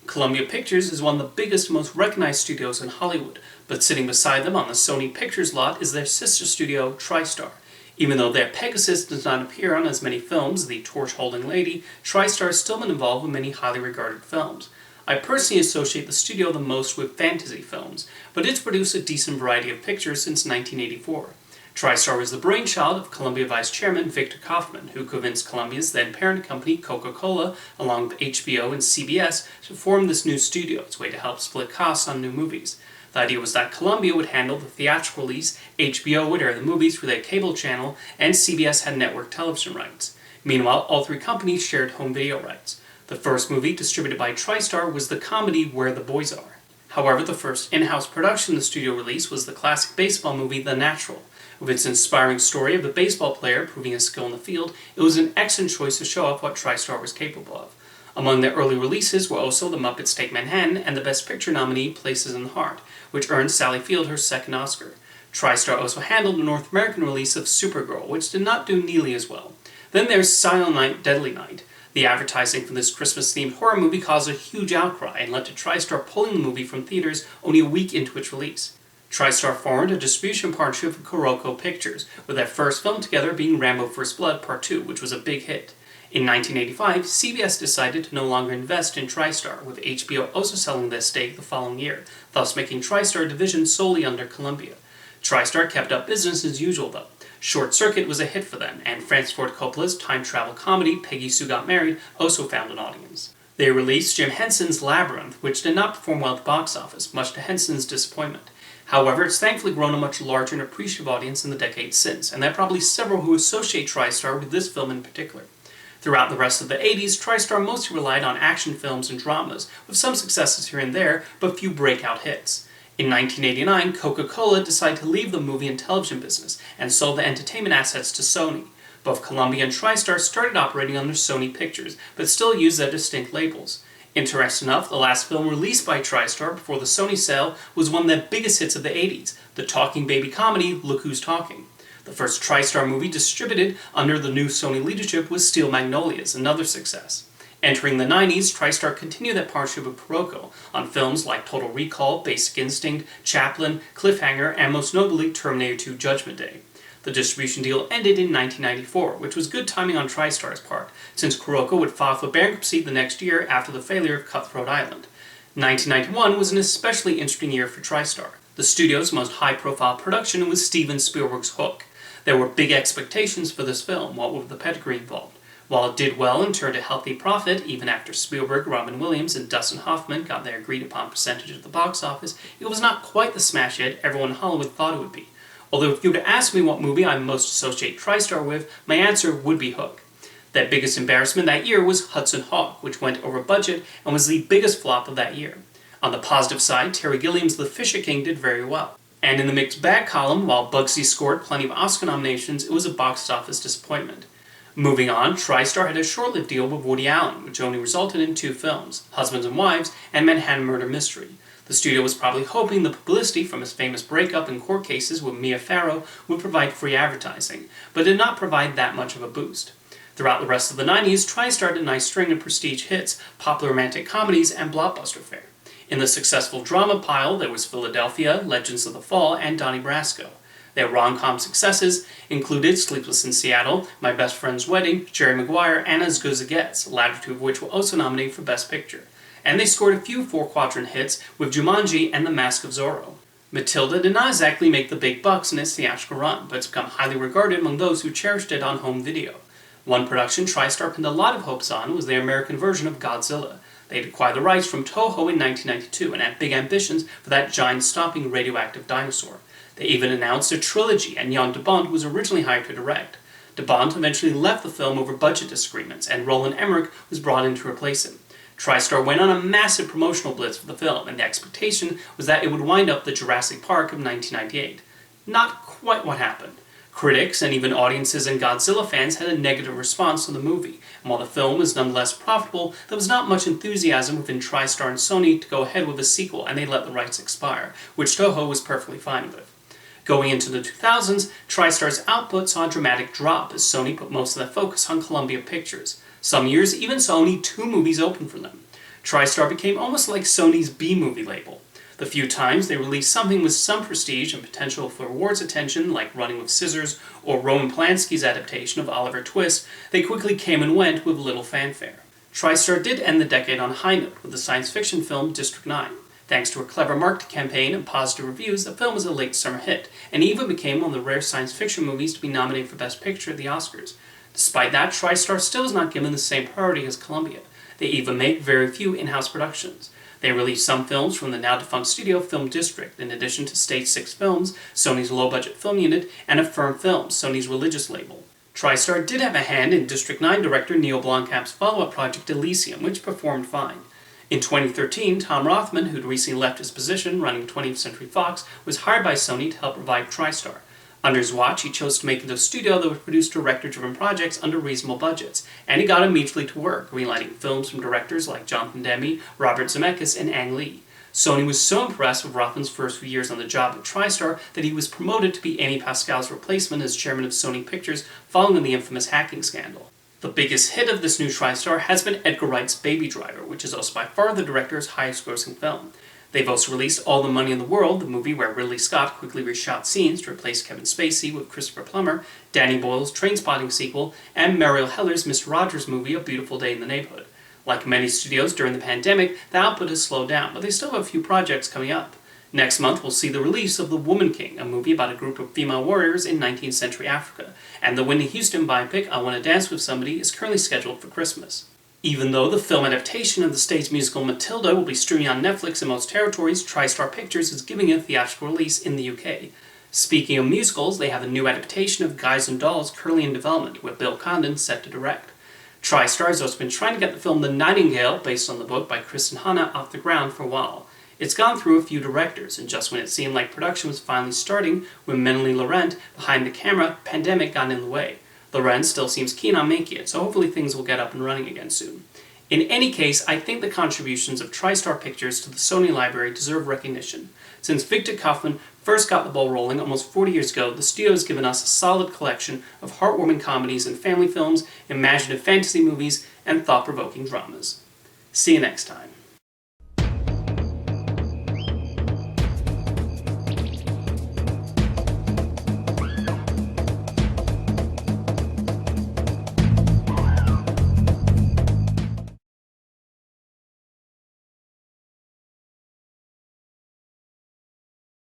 Columbia Pictures is one of the biggest and most recognized studios in Hollywood, but sitting beside them on the Sony Pictures lot is their sister studio, TriStar. Even though their Pegasus does not appear on as many films as the torch-holding lady, TriStar has still been involved with many highly regarded films. I personally associate the studio the most with fantasy films, but it's produced a decent variety of pictures since 1984. TriStar was the brainchild of Columbia Vice Chairman Victor Kaufman, who convinced Columbia's then parent company Coca-Cola, along with HBO and CBS, to form this new studio as a way to help split costs on new movies. The idea was that Columbia would handle the theatrical release, HBO would air the movies for their cable channel, and CBS had network television rights. Meanwhile, all three companies shared home video rights. The first movie, distributed by TriStar, was the comedy Where the Boys Are. However, the first in-house production the studio released was the classic baseball movie The Natural. With its inspiring story of a baseball player proving his skill in the field, it was an excellent choice to show off what TriStar was capable of. Among their early releases were also The Muppets Take Manhattan and the Best Picture nominee Places in the Heart, which earned Sally Field her second Oscar. TriStar also handled the North American release of Supergirl, which did not do nearly as well. Then there's Silent Night, Deadly Night. The advertising for this Christmas-themed horror movie caused a huge outcry and led to TriStar pulling the movie from theaters only a week into its release. TriStar formed a distribution partnership with TriStar Pictures, with their first film together being Rambo First Blood Part 2, which was a big hit. In 1985, CBS decided to no longer invest in TriStar, with HBO also selling their stake the following year, thus making TriStar a division solely under Columbia. TriStar kept up business as usual though. Short Circuit was a hit for them, and Francis Ford Coppola's time travel comedy Peggy Sue Got Married also found an audience. They released Jim Henson's Labyrinth, which did not perform well at the box office, much to Henson's disappointment. However, it's thankfully grown a much larger and appreciative audience in the decades since, and there are probably several who associate TriStar with this film in particular. Throughout the rest of the 80s, TriStar mostly relied on action films and dramas, with some successes here and there, but few breakout hits. In 1989, Coca-Cola decided to leave the movie and television business, and sold the entertainment assets to Sony. Both Columbia and TriStar started operating under Sony Pictures, but still used their distinct labels. Interesting enough, the last film released by TriStar before the Sony sale was one of their biggest hits of the 80s, the talking baby comedy Look Who's Talking. The first TriStar movie distributed under the new Sony leadership was Steel Magnolias, another success. Entering the 90s, TriStar continued that partnership with TriStar on films like Total Recall, Basic Instinct, Chaplin, Cliffhanger, and most notably Terminator 2 Judgment Day. The distribution deal ended in 1994, which was good timing on TriStar's part, since TriStar would file for bankruptcy the next year after the failure of Cutthroat Island. 1991 was an especially interesting year for TriStar. The studio's most high-profile production was Steven Spielberg's Hook. There were big expectations for this film, what with the pedigree involved. While it did well and turned a healthy profit, even after Spielberg, Robin Williams, and Dustin Hoffman got their agreed-upon percentage at the box office, it was not quite the smash hit everyone in Hollywood thought it would be. Although if you were to ask me what movie I most associate TriStar with, my answer would be Hook. Their biggest embarrassment that year was Hudson Hawk, which went over budget and was the biggest flop of that year. On the positive side, Terry Gilliam's The Fisher King did very well. And in the mixed bag column, while Bugsy scored plenty of Oscar nominations, it was a box office disappointment. Moving on, TriStar had a short-lived deal with Woody Allen, which only resulted in 2 films, Husbands and Wives and Manhattan Murder Mystery. The studio was probably hoping the publicity from his famous breakup and court cases with Mia Farrow would provide free advertising, but did not provide that much of a boost. Throughout the rest of the 90s, TriStar did a nice string of prestige hits, popular romantic comedies, and blockbuster fare. In the successful drama pile, there was Philadelphia, Legends of the Fall, and Donnie Brasco. Their rom-com successes included Sleepless in Seattle, My Best Friend's Wedding, Jerry Maguire, and As Good as It Gets, the latter 2 of which were also nominated for Best Picture. And they scored a few 4-quadrant hits with Jumanji and The Mask of Zorro. Matilda did not exactly make the big bucks in its theatrical run, but it's become highly regarded among those who cherished it on home video. One production TriStar pinned a lot of hopes on was their American version of Godzilla. They had acquired the rights from Toho in 1992 and had big ambitions for that giant-stomping radioactive dinosaur. They even announced a trilogy, and Jan de Bont was originally hired to direct. De Bont eventually left the film over budget disagreements, and Roland Emmerich was brought in to replace him. TriStar went on a massive promotional blitz for the film, and the expectation was that it would wind up the Jurassic Park of 1998. Not quite what happened. Critics and even audiences and Godzilla fans had a negative response to the movie, and while the film was nonetheless profitable, there was not much enthusiasm within TriStar and Sony to go ahead with a sequel, and they let the rights expire, which Toho was perfectly fine with. Going into the 2000s, TriStar's output saw a dramatic drop as Sony put most of their focus on Columbia Pictures. Some years even saw only 2 movies open for them. TriStar became almost like Sony's B-movie label. The few times they released something with some prestige and potential for awards attention, like Running with Scissors or Roman Polanski's adaptation of Oliver Twist, they quickly came and went with little fanfare. TriStar did end the decade on a high note with the science fiction film District 9. Thanks to a clever marketing campaign and positive reviews, the film was a late summer hit, and even became one of the rare science fiction movies to be nominated for Best Picture at the Oscars. Despite that, TriStar still is not given the same priority as Columbia. They even make very few in-house productions. They release some films from the now-defunct studio Film District, in addition to Stage 6 Films, Sony's low-budget film unit, and Affirm Films, Sony's religious label. TriStar did have a hand in District 9 director Neil Blomkamp's follow-up project Elysium, which performed fine. In 2013, Tom Rothman, who'd recently left his position running 20th Century Fox, was hired by Sony to help revive TriStar. Under his watch, he chose to make it a studio that would produce director-driven projects under reasonable budgets, and he got immediately to work, greenlighting films from directors like Jonathan Demme, Robert Zemeckis, and Ang Lee. Sony was so impressed with Rothman's first few years on the job at TriStar that he was promoted to be Amy Pascal's replacement as chairman of Sony Pictures following the infamous hacking scandal. The biggest hit of this new TriStar has been Edgar Wright's Baby Driver, which is also by far the director's highest-grossing film. They've also released All the Money in the World, the movie where Ridley Scott quickly reshot scenes to replace Kevin Spacey with Christopher Plummer, Danny Boyle's Trainspotting sequel, and Mariel Heller's Mr. Rogers movie A Beautiful Day in the Neighborhood. Like many studios during the pandemic, the output has slowed down, but they still have a few projects coming up. Next month, we'll see the release of The Woman King, a movie about a group of female warriors in 19th century Africa, and the Whitney Houston biopic I Want to Dance with Somebody is currently scheduled for Christmas. Even though the film adaptation of the stage musical Matilda will be streaming on Netflix in most territories, TriStar Pictures is giving it a theatrical release in the UK. Speaking of musicals, they have a new adaptation of Guys and Dolls currently in development, with Bill Condon set to direct. TriStar has also been trying to get the film The Nightingale, based on the book by Kristen Hanna, off the ground for a while. It's gone through a few directors, and just when it seemed like production was finally starting, with Melanie Laurent behind the camera, pandemic got in the way. Laurent still seems keen on making it, so hopefully things will get up and running again soon. In any case, I think the contributions of TriStar Pictures to the Sony library deserve recognition. Since Victor Kaufman first got the ball rolling almost 40 years ago, the studio has given us a solid collection of heartwarming comedies and family films, imaginative fantasy movies, and thought-provoking dramas. See you next time.